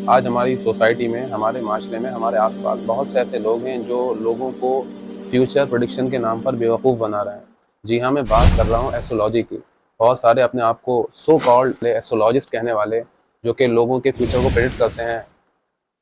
آج ہماری سوسائٹی میں، ہمارے معاشرے میں، ہمارے آس پاس بہت سے ایسے لوگ ہیں جو لوگوں کو فیوچر پریڈکشن کے نام پر بیوقوف بنا رہے ہیں۔ جی ہاں، میں بات کر رہا ہوں ایسٹرولوجی کی۔ بہت سارے اپنے آپ کو سو کالڈ ایسٹرولوجسٹ کہنے والے جو کہ لوگوں کے فیوچر کو پریڈکٹ کرتے ہیں،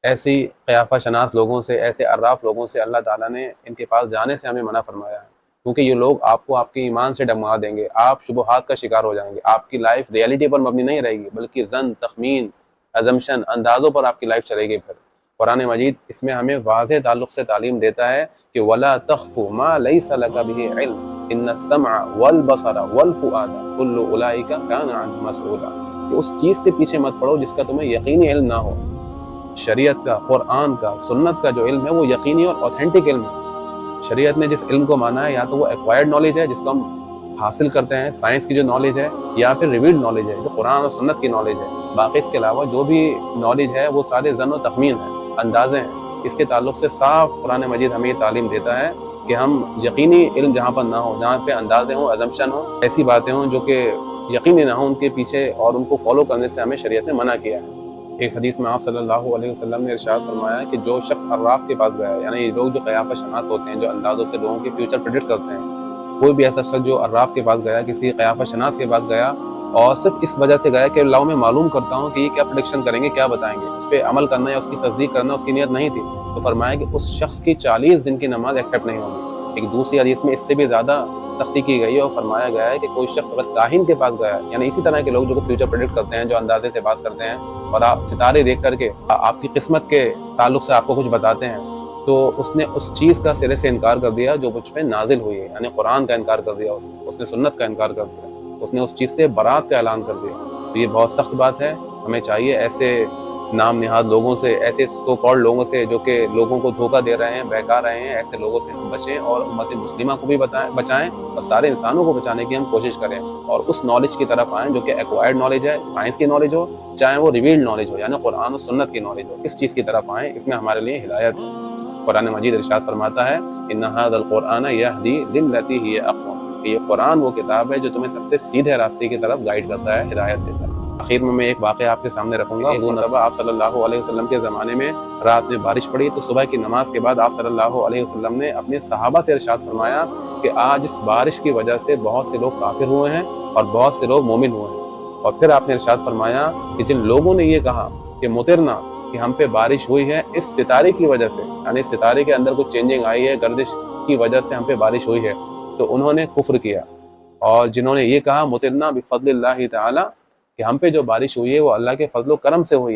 ایسی قیافہ شناس لوگوں سے، ایسے عراف لوگوں سے اللہ تعالیٰ نے ان کے پاس جانے سے ہمیں منع فرمایا ہے، کیونکہ یہ لوگ آپ کو آپ کے ایمان سے ڈگمگا دیں گے، آپ شبہات کا شکار ہو جائیں گے، آپ کی لائف ریئلٹی پر مبنی نہیں رہے گی بلکہ ظن، تخمین، ازمپشن، اندازوں پر آپ کی لائف چلے گی۔ پھر قرآن مجید اس میں ہمیں واضح تعلق سے تعلیم دیتا ہے کہ وَلَا تَخْفُ مَا لَيْسَ لَكَ بِهِ عِلْمٌ إِنَّ السَّمْعَ وَالْبَصَرَ وَالْفُؤَادَ كُلُّ أُولَٰئِكَ كَانَ عَنْهُ مَسْئُولًا، کہ اس چیز کے پیچھے مت پڑو جس کا تمہیں یقینی علم نہ ہو۔ شریعت کا، قرآن کا، سنت کا جو علم ہے وہ یقینی اور اوتھینٹک علم ہے۔ شریعت نے جس علم کو مانا ہے یا تو وہ ایکوائرڈ نالج ہے جس کو ہم حاصل کرتے ہیں، سائنس کی جو نالج ہے، یا پھر ریویلڈ نالج ہے جو قرآن اور سنت کی نالج ہے۔ باقی اس کے علاوہ جو بھی نالج ہے وہ سارے ظن و تخمین ہیں، اندازے ہیں۔ اس کے تعلق سے صاف قرآن مجید ہمیں یہ تعلیم دیتا ہے کہ ہم یقینی علم جہاں پر نہ ہو، جہاں پہ اندازے ہوں، ازمپشن ہوں، ایسی باتیں ہوں جو کہ یقینی نہ ہوں، ان کے پیچھے اور ان کو فالو کرنے سے ہمیں شریعت نے منع کیا ہے۔ ایک حدیث میں آپ صلی اللہ علیہ وسلم نے ارشاد فرمایا کہ جو شخص عراف کے پاس گیا ہے، یعنی یہ لوگ جو قیافہ شناس ہوتے ہیں، جو اندازوں سے لوگوں کے فیوچر پریڈکٹ کرتے ہیں، کوئی بھی ایسا شخص جو عراف کے پاس گیا، کسی قیافہ شناس کے پاس گیا اور صرف اس وجہ سے گیا کہ لاؤ میں معلوم کرتا ہوں کہ یہ کیا پریڈکشن کریں گے، کیا بتائیں گے، اس پہ عمل کرنا یا اس کی تصدیق کرنا اس کی نیت نہیں تھی، تو فرمایا کہ اس شخص کی 40 دن کی نماز ایکسیپٹ نہیں ہوگی۔ ایک دوسری حدیث میں اس سے بھی زیادہ سختی کی گئی ہے اور فرمایا گیا ہے کہ کوئی شخص اگر کاہن کے پاس گیا، یعنی اسی طرح کے لوگ جو فیوچر پریڈکٹ کرتے ہیں، جو اندازے سے بات کرتے ہیں اور آپ ستارے دیکھ کر کے آپ کی قسمت کے تعلق سے آپ کو کچھ بتاتے ہیں، تو اس نے اس چیز کا سرے سے انکار کر دیا جو مجھ پہ نازل ہوئی ہے، یعنی قرآن کا انکار کر دیا، اس نے سنت کا انکار کر دیا، اس نے اس چیز سے برات کا اعلان کر دیا۔ تو یہ بہت سخت بات ہے۔ ہمیں چاہیے ایسے نام نہاد لوگوں سے، ایسے سو کالڈ لوگوں سے جو کہ لوگوں کو دھوکہ دے رہے ہیں، بہکا رہے ہیں، ایسے لوگوں سے ہم بچیں اور امت مسلمہ کو بھی بچائیں اور سارے انسانوں کو بچانے کی ہم کوشش کریں، اور اس نالج کی طرف آئیں جو کہ ایکوائرڈ نالج ہے، سائنس کی نالج ہو، چاہے وہ ریویلڈ نالج ہو، یعنی قرآن و سنت کی نالج ہو، اس چیز کی طرف آئیں، اس میں ہمارے لیے ہدایت ہے۔ قرآن مجید ارشاد فرماتا ہے ان ھذا القرآن یہدی للتی ہی اقوم، کہ یہ قرآن وہ کتاب ہے جو تمہیں سب سے سیدھے راستے کی طرف گائیڈ کرتا ہے، ہدایت دیتا ہے۔ آخر میں ایک واقعہ آپ کے سامنے رکھوں گا۔ ایک مرتبہ آپ صلی اللہ علیہ وسلم کے زمانے میں رات میں بارش پڑی، تو صبح کی نماز کے بعد آپ صلی اللہ علیہ وسلم نے اپنے صحابہ سے ارشاد فرمایا کہ آج اس بارش کی وجہ سے بہت سے لوگ کافر ہوئے ہیں اور بہت سے لوگ مومن ہوئے ہیں۔ اور پھر آپ نے ارشاد فرمایا کہ جن لوگوں نے یہ کہا کہ مطرنا، کہ ہم پہ بارش ہوئی ہے اس ستارے کی وجہ سے، یعنی ستارے کے اندر کچھ چینجنگ آئی ہے، گردش کی وجہ سے ہم پہ بارش ہوئی ہے، تو انہوں نے کفر کیا۔ اور جنہوں نے یہ کہا مطرنا بفضل اللہ تعالی، کہ ہم پہ جو بارش ہوئی ہے وہ اللہ کے فضل و کرم سے ہوئی ہے،